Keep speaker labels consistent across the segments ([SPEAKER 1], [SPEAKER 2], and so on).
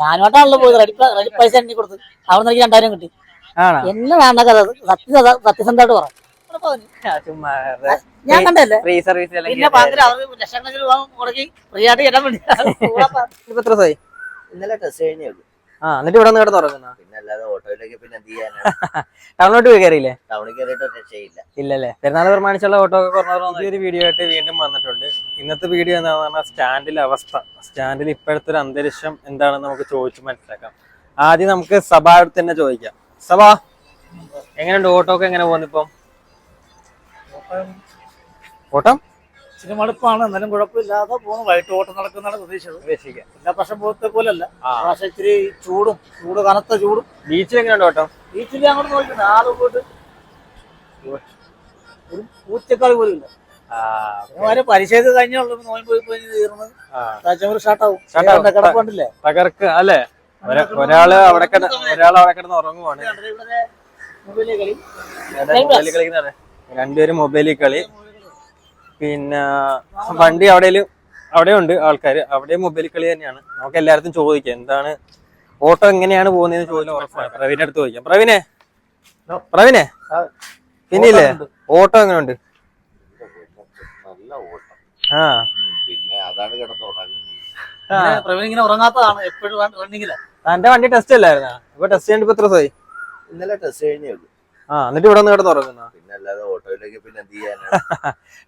[SPEAKER 1] ഞാനോട്ടാണല്ലോ പോയത്. റെഡി പൈസ എണ്ണി കൊടുത്ത് അവിടെ നിന്ന് 2000 കിട്ടി. എന്നെ വേണ്ട കഥ സത്യസന്ധമായിട്ട് പറ. ഞാൻ കണ്ടല്ലേ പിന്നെ ലക്ഷക്കണക്കിന് രൂപ മുടക്കി ഫ്രീ ആയിട്ട് ഇടാൻ വേണ്ടി.
[SPEAKER 2] ഇന്നലെ ടെസ്റ്റ് കഴിഞ്ഞു.
[SPEAKER 3] എന്നിട്ട് ഇവിടെ നിന്ന് കിടന്നുറങ്ങുന്ന
[SPEAKER 2] പിന്നെ അല്ലാതെ ഓട്ടോയിലേക്ക് പിന്നെ എന്ത് ചെയ്യാനാണ്?
[SPEAKER 3] ടൗണിലോട്ട് പോയി കയറിയില്ലേ?
[SPEAKER 2] ടൗണിൽ കയറിയിട്ട് രക്ഷയില്ല.
[SPEAKER 3] ഇല്ലല്ലേ. പെരുന്നാൾ പ്രമാണിച്ചുള്ള ഓട്ടോ ഒക്കെ കുറഞ്ഞ ഒരു വീഡിയോ ആയിട്ട് വീണ്ടും വന്നിട്ടുണ്ട്. ഇന്നത്തെ വീഡിയോ എന്താണെന്ന് പറഞ്ഞാൽ സ്റ്റാൻഡിലെ അവസ്ഥ, സ്റ്റാൻഡിൽ ഇപ്പോഴത്തെ ഒരു അന്തരീക്ഷം എന്താണെന്ന് നമുക്ക് ചോദിച്ചു മനസ്സിലാക്കാം. ആദ്യം നമുക്ക് സഭയോട് തന്നെ ചോദിക്കാം. സഭ എങ്ങനെയുണ്ട്? ഓട്ടോ ഒക്കെ എങ്ങനെ പോകുന്നു ഇപ്പം? ഓട്ടം
[SPEAKER 1] ഇച്ചിരി മടുപ്പാണ്, എന്നാലും കുഴപ്പമില്ലാതെ പോകുന്നു. വൈകിട്ട് ഓട്ടം നടക്കുന്നതാണ് പ്രതീക്ഷിച്ചത്. എല്ലാ വർഷം പോലത്തെ പോലല്ല, പക്ഷെ ഇച്ചിരി ചൂട് കനത്ത ചൂടും.
[SPEAKER 3] ബീച്ചിൽ എങ്ങനെയുണ്ട് ഓട്ടം?
[SPEAKER 1] ബീച്ചിൽ അങ്ങോട്ട് നോക്കിയിട്ട് ആള് പോയിട്ട് ഒരു പൂച്ചക്കാൾ പോലും ഇല്ല. പരിശോധന കഴിഞ്ഞുള്ളൂ. നോയമ്പ് പോയി തീർന്ന് സ്റ്റാർട്ടാവും. കിടപ്പുണ്ടല്ലേ
[SPEAKER 3] തകർക്ക് അല്ലേ? ഒരാള് അവിടെ കിടന്ന് ഉറങ്ങുവാണ്. മൊബൈലിൽ കളിക്കുന്ന രണ്ടുപേരും മൊബൈലിൽ കളി. പിന്നെ വണ്ടി അവിടെ ഉണ്ട് ആൾക്കാര്, അവിടെ മൊബൈൽ കളി തന്നെയാണ്. നമുക്ക് എല്ലായിടത്തും ചോദിക്കാം എന്താണ് ഓട്ടോ എങ്ങനെയാണ് പോകുന്നതെന്ന് ചോദിച്ചാൽ ഉറപ്പാണ്. പ്രവീണിന്റെ അടുത്ത് ചോദിക്കാം. പ്രവീനെ പിന്നില്ലേ ഓട്ടോ എങ്ങനെയുണ്ട്?
[SPEAKER 2] നല്ല ഓട്ടം. പിന്നെ അതാണ്
[SPEAKER 1] പ്രവീൺ ഇങ്ങനെ ഉറങ്ങാത്തതാണ് എപ്പോഴും റണ്ണിങ്ങില്ല.
[SPEAKER 3] തന്റെ വണ്ടി ടെസ്റ്റ് അല്ലായിരുന്നാ? ഇപ്പൊ ടെസ്റ്റ് ചെയ്തിട്ട് എത്ര ദിവസമായി?
[SPEAKER 2] ഇന്നലെ ടെസ്റ്റ് കഴിഞ്ഞു.
[SPEAKER 3] എന്നിട്ട് ഇവിടെ നിന്ന് കിടന്നുറങ്ങുന്ന
[SPEAKER 2] പിന്നെ അല്ലാതെ ഓട്ടോയിലേക്ക് പിന്നെ എന്ത് ചെയ്യാനാണ്?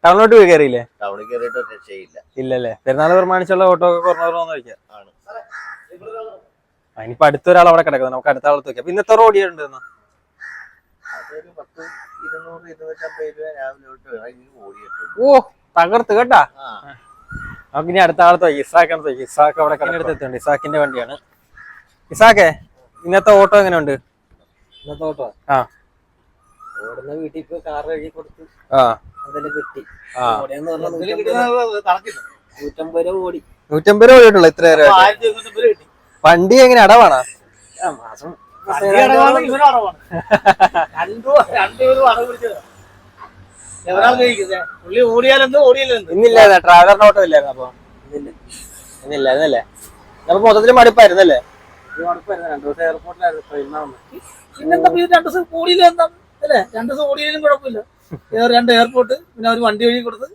[SPEAKER 3] ടൗണിലോട്ട് പോയി കയറിയില്ലേ?
[SPEAKER 2] ടൗണിൽ കയറിയിട്ട് രക്ഷയില്ല.
[SPEAKER 3] ഇല്ലല്ലേ. പെരുന്നാൾ പ്രമാണിച്ചുള്ള ഓട്ടോ ഒക്കെ കുറഞ്ഞു ചോദിക്കാം. ഇനിയിപ്പോ അടുത്തൊരാൾ അവിടെ കിടക്കുന്നത്, നമുക്ക് അടുത്ത ആളത്ത് വെക്കാം. പിന്നെ എത്ര ഓടിയുണ്ട്?
[SPEAKER 2] അതൊരു 10, 200, 250 രൂപ രാവിലെ ഓടിയിട്ടുണ്ട്.
[SPEAKER 3] ഓ തകർത്ത് കേട്ടാ. നമുക്ക് ഇനി അടുത്ത ആളത്ത് വയ്ക്കും. ഇസാക്ക് അവിടെ കിടന്നെടുത്തെത്തുണ്ട്. ഇസാക്കിന്റെ വണ്ടിയാണ്. ഇസാക്കെ ഇന്നത്തെ ഓട്ടോ എങ്ങനെയുണ്ട്?
[SPEAKER 1] ഇന്നത്തെ ഓട്ടോ ഓടുന്ന വീട്ടിൽ ഇപ്പൊ കാർ കഴുകി കൊടുത്ത് അതെല്ലാം കിട്ടി. 150 രൂപ ഓടി.
[SPEAKER 3] 150 രൂപ ഓടിയിട്ടുള്ളൂ. ഇത്ര
[SPEAKER 1] കിട്ടി.
[SPEAKER 3] വണ്ടി എങ്ങനെ അടവാണോ?
[SPEAKER 1] മാസം
[SPEAKER 3] ഇന്നില്ലായിരുന്നു. ട്രാവലറിന്റെ ഓട്ടോ ഇല്ലായിരുന്നു. അപ്പൊ ഇന്നില്ലായിരുന്നല്ലേ? അപ്പൊ മൊത്തത്തില് മടുപ്പായിരുന്നല്ലേ?
[SPEAKER 1] എയർപോർട്ടിലായിരുന്നു. പിന്നെന്താ 2 ദിവസം കൂടിയില്ല എന്താണ് അല്ലേ? 2 ദിവസം ഓടിയാലും കുഴപ്പമില്ല. 2 എയർപോർട്ട്, പിന്നെ ഒരു വണ്ടി വഴി കൊടുത്ത്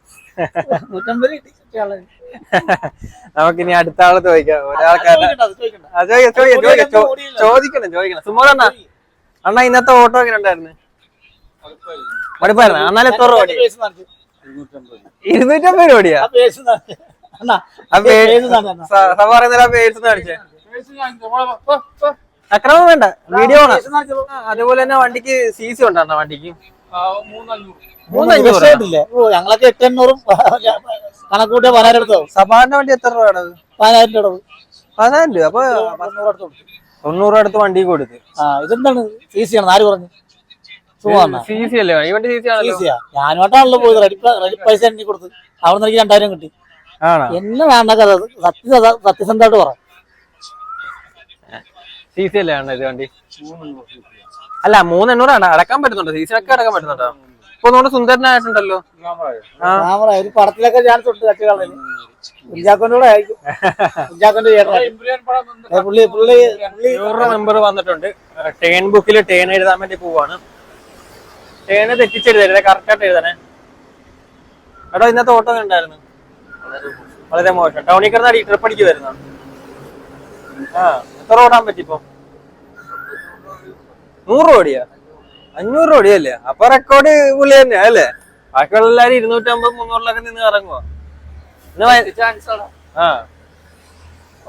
[SPEAKER 1] 150 കിട്ടി.
[SPEAKER 3] നമുക്കിനി അടുത്ത ആള് ചോദിക്കാം. ചോദിക്കണം. സുമോദണ്ണ അണ്ണാ ഇന്നത്തെ ഓട്ടോ എങ്ങനെ ഉണ്ടായിരുന്നു? മടുപ്പായിരുന്നു. എന്നാലും എത്ര രൂപ ഓടി? 250 രൂപ ഓടിയാ? അക്രമം വേണ്ട, വീഡിയോ ആണ്. അതുപോലെ തന്നെ വണ്ടിക്ക് CC ഉണ്ടാ? വണ്ടിക്ക്
[SPEAKER 1] 3,500 ഞങ്ങളൊക്കെ 800 കണക്കൂട്ടിയ 10,000 എടുത്താവും.
[SPEAKER 3] സഭാന്റെ വണ്ടി എത്ര രൂപയാണ്?
[SPEAKER 1] 10,000 രൂപ.
[SPEAKER 3] 10,000 രൂപ. അപ്പൊ 90 രൂപ അടുത്ത് വണ്ടി കൊടുത്ത്.
[SPEAKER 1] ഇതെന്താണ് CC ആണ്? ആര് പറഞ്ഞു?
[SPEAKER 3] CC അല്ലേ? ഈ വണ്ടി CC ആണല്ലോ.
[SPEAKER 1] ഞാനോട്ടാണല്ലോ പോയത്. റെഡി പൈസ എണ്ണി കൊടുത്ത് അവിടെ നിന്ന് 2000 കിട്ടി. എന്നെ വേണ്ട കഥ സത്യസന്ധമായിട്ട് പറ.
[SPEAKER 3] CC അല്ലേ ഇത് വണ്ടി? അല്ല 3,800 അടക്കാൻ പറ്റുന്നുണ്ടോ? CC ഒക്കെ അടക്കാൻ പറ്റുന്നുണ്ടോ? ഇപ്പൊ നമ്മുടെ സുന്ദരനായിട്ടുണ്ടല്ലോ.
[SPEAKER 1] ഒരു പടത്തിലൊക്കെ ചാൻസ് ഉണ്ട്. കച്ചുകളി കുഞ്ചാക്കോന്റെ കൂടെ ആയിരിക്കും. കുഞ്ചാക്കോന്റെ
[SPEAKER 3] മെമ്പർ വന്നിട്ടുണ്ട്. ടേൺ ബുക്കിൽ ടേൺ എഴുതാൻ വേണ്ടി പോവാണ്. ടേണ് തെറ്റിച്ചെഴുതരുത്, കറക്റ്റ് ആയിട്ട് എഴുതണേ. എടോ ഇന്നത്തെ ഓട്ടോ ഉണ്ടായിരുന്നു? വളരെ മോശം. ടൗണിൽ കിടന്നാടി ട്രിപ്പ് അടിക്ക് വരുന്ന. എത്ര ഓടാൻ പറ്റിപ്പോ? 100 ഓടിയാ? 500 ഓടിയല്ലേ? അപ്പൊ റെക്കോർഡ് പുള്ളി തന്നെയാ അല്ലേ? ബാക്കിയുള്ള എല്ലാരും 250, 300 നിന്ന് ഇറങ്ങുവാ.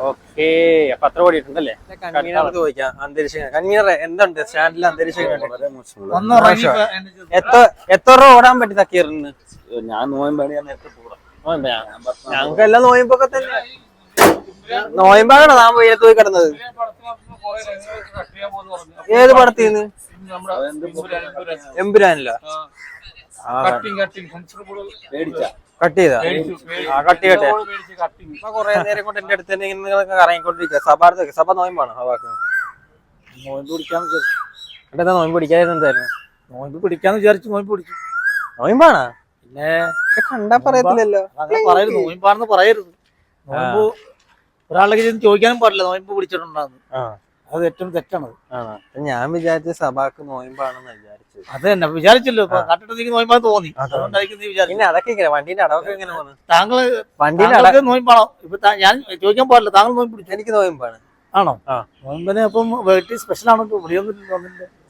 [SPEAKER 3] ഓക്കേ. അപ്പൊ അത്ര ഓടിയിട്ടുണ്ടല്ലേ? കൺവീനർ ചോദിക്കാം. അന്തരീക്ഷം കൺവീനറെ എന്തുണ്ട് സ്റ്റാൻഡിലെ അന്തരീക്ഷം? എത്ര രൂപ ഓടാൻ പറ്റി തക്കീറിന്?
[SPEAKER 2] ഞാൻ നോയമ്പാണ് നേരത്തെ പോകാം.
[SPEAKER 3] ഞങ്ങൾക്ക് എല്ലാം നോയമ്പൊക്കെ തന്നെ. നോയമ്പാണോ നാം വെയിലത്ത് പോയി കിടന്നത്? ഏത് പടത്തിന്ന്? എമ്പുരാനില്ല. കട്ട് ചെയ്താ? കട്ട് ചെയ്യട്ടെ. കൊറേ നേരം കൊണ്ട് എന്റെ അടുത്ത് തന്നെ ഇങ്ങനെ ഇറങ്ങിക്കൊണ്ടിരിക്കുക. സഭ നോയമ്പാണ്.
[SPEAKER 1] നോയമ്പ് പിടിക്കാന്ന്
[SPEAKER 3] എന്താ നോയമ്പ് പിടിക്കാതെ എന്തായിരുന്നു?
[SPEAKER 1] നോയമ്പ് പിടിക്കാന്ന് വിചാരിച്ചു. നോയമ്പ് പിടിച്ചു.
[SPEAKER 3] നോയമ്പാണോ?
[SPEAKER 1] പിന്നെ
[SPEAKER 3] കണ്ടാ പറയത്തില്ലല്ലോ.
[SPEAKER 1] പറയരുത്, നോയമ്പാണെന്ന് പറയരുത്. നോയമ്പ് ഒരാളുടെ ചെന്ന് ചോദിക്കാനും പാടില്ല നോയമ്പ് പിടിച്ചിട്ടുണ്ടാന്ന്.
[SPEAKER 3] ആ
[SPEAKER 1] അത് ഏറ്റവും തെറ്റാണത്.
[SPEAKER 3] ആണോ? ഞാൻ വിചാരിച്ച സഭാക്ക് നോയമ്പാണെന്ന് വിചാരിച്ചു.
[SPEAKER 1] അത് തന്നെ വിചാരിച്ചല്ലോ. ഇപ്പൊ കണ്ടിട്ട് നീ നോയമ്പാന്ന് തോന്നി, അതുകൊണ്ടായിരിക്കും നീ വിചാരിച്ചു.
[SPEAKER 3] പിന്നെ അതൊക്കെ ഇങ്ങനെ വണ്ടീന്റെ അടവൊക്കെ എങ്ങനെ പോകുന്നു?
[SPEAKER 1] താങ്കൾ നോയമ്പാണോ? ഇപ്പൊ ഞാൻ ചോദിക്കാൻ പാടില്ല, താങ്കൾ നോയമ്പ് പിടിച്ചു?
[SPEAKER 3] എനിക്ക് നോയമ്പാണ്.
[SPEAKER 1] ആണോ? നോയമ്പിന് അപ്പം വീട്ടിൽ സ്പെഷ്യൽ ആണോ? ഇവിടെയൊന്നും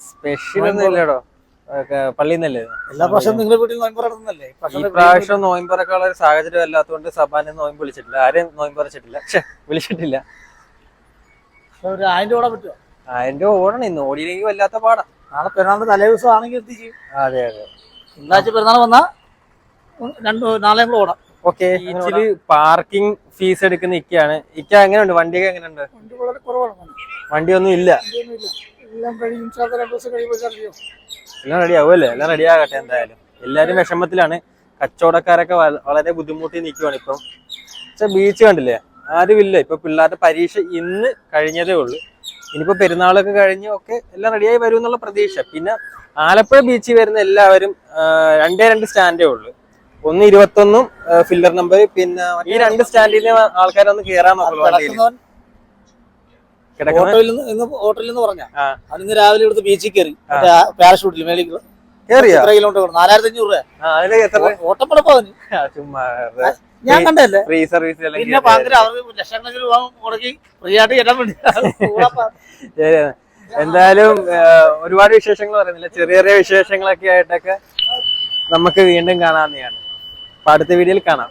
[SPEAKER 3] സ്പെഷ്യൽ ഒന്നും ഇല്ലടോ, പള്ളിന്നല്ലേ.
[SPEAKER 1] എല്ലാ പ്രാവശ്യം നിങ്ങളുടെ വീട്ടിൽ നോയമ്പ് നടത്തുന്നല്ലേ?
[SPEAKER 3] ഈ പ്രാവശ്യം നോയമ്പറക്കാനുള്ള ഒരു സാഹചര്യം അല്ലാത്തതുകൊണ്ട് സഭാനെ നോയമ്പ് വിളിച്ചിട്ടില്ല, ആരെയും നോയമ്പ് വിളിച്ചിട്ടില്ല. വിളിച്ചിട്ടില്ല.
[SPEAKER 1] ഒരു 1000 രൂപ പറ്റുമോ?
[SPEAKER 3] 1000 രൂപ ഓടണം. ഇന്ന് ഓടിയില്ലെങ്കിൽ വല്ലാത്ത പാടാ.
[SPEAKER 1] നാളെ പെരുന്നാളിന്റെ തലേ ദിവസം ആണെങ്കിൽ എത്തിച്ചു.
[SPEAKER 3] അതെ അതെ.
[SPEAKER 1] തിങ്കളാഴ്ച പെരുന്നാൾ വന്നാ നാളെ നമ്മൾ ഓടാം.
[SPEAKER 3] ഓക്കെ. ബീച്ചില് പാർക്കിംഗ് ഫീസ് എടുക്കുന്ന ഇക്കയാണ്. ഇക്ക എങ്ങനെയുണ്ട്? വണ്ടിയൊക്കെ എങ്ങനെയുണ്ട്?
[SPEAKER 1] വണ്ടി വളരെ കുറവാണ്.
[SPEAKER 3] വണ്ടിയൊന്നും ഇല്ല.
[SPEAKER 1] എല്ലാം കഴിയും. 2 ദിവസം കഴിയുമ്പോൾ
[SPEAKER 3] എല്ലാം റെഡി ആവുമല്ലേ? എല്ലാം റെഡി ആകട്ടെ. എന്തായാലും എല്ലാരും വിഷമത്തിലാണ്. കച്ചവടക്കാരൊക്കെ വളരെ ബുദ്ധിമുട്ടി നിൽക്കുവാണ് ഇപ്പം. പക്ഷെ ബീച്ച് കണ്ടില്ലേ, ആരുമില്ല. ഇപ്പൊ പിള്ളേരുടെ പരീക്ഷ ഇന്ന് കഴിഞ്ഞതേ ഉള്ളൂ. ഇനിയിപ്പോ പെരുന്നാളൊക്കെ കഴിഞ്ഞ് ഒക്കെ എല്ലാം റെഡിയായി വരും എന്നുള്ള പ്രതീക്ഷ. പിന്നെ ആലപ്പുഴ ബീച്ചിൽ വരുന്ന എല്ലാവരും 2 സ്റ്റാൻഡേ ഉള്ളൂ. ഒന്ന് 21 ഫില്ലർ നമ്പർ. പിന്നെ ഈ 2 സ്റ്റാൻഡിന് ആൾക്കാരൊന്ന് കേറാൻ നോക്കുള്ളൂ.
[SPEAKER 1] ഹോട്ടലിൽ നിന്ന് പറഞ്ഞ അതിന്ന് രാവിലെ ഇവിടുത്തെ ബീച്ചിൽ കയറി പാരഷൂട്ടിൽ മേളിൽ
[SPEAKER 3] കേറിയോ?
[SPEAKER 1] 3 കിലോമീറ്റർ 4500 രൂപ ഓട്ടം പടപ്പാന്.
[SPEAKER 3] ചുമ്മാ
[SPEAKER 1] ഞാൻ കണ്ടല്ലേ.
[SPEAKER 3] ഫ്രീ സർവീസ്
[SPEAKER 1] പിന്നെ ഭയങ്കര ലക്ഷക്കണക്കിന് രൂപ മുടക്കി ഫ്രീ ആയിട്ട് ചെല്ലാൻ വേണ്ടി.
[SPEAKER 3] എന്തായാലും ഒരുപാട് വിശേഷങ്ങൾ പറയുന്നില്ല, ചെറിയ ചെറിയ വിശേഷങ്ങളൊക്കെ ആയിട്ടൊക്കെ നമുക്ക് വീണ്ടും കാണാവുന്നതാണ്. അപ്പൊ അടുത്ത വീഡിയോയിൽ കാണാം.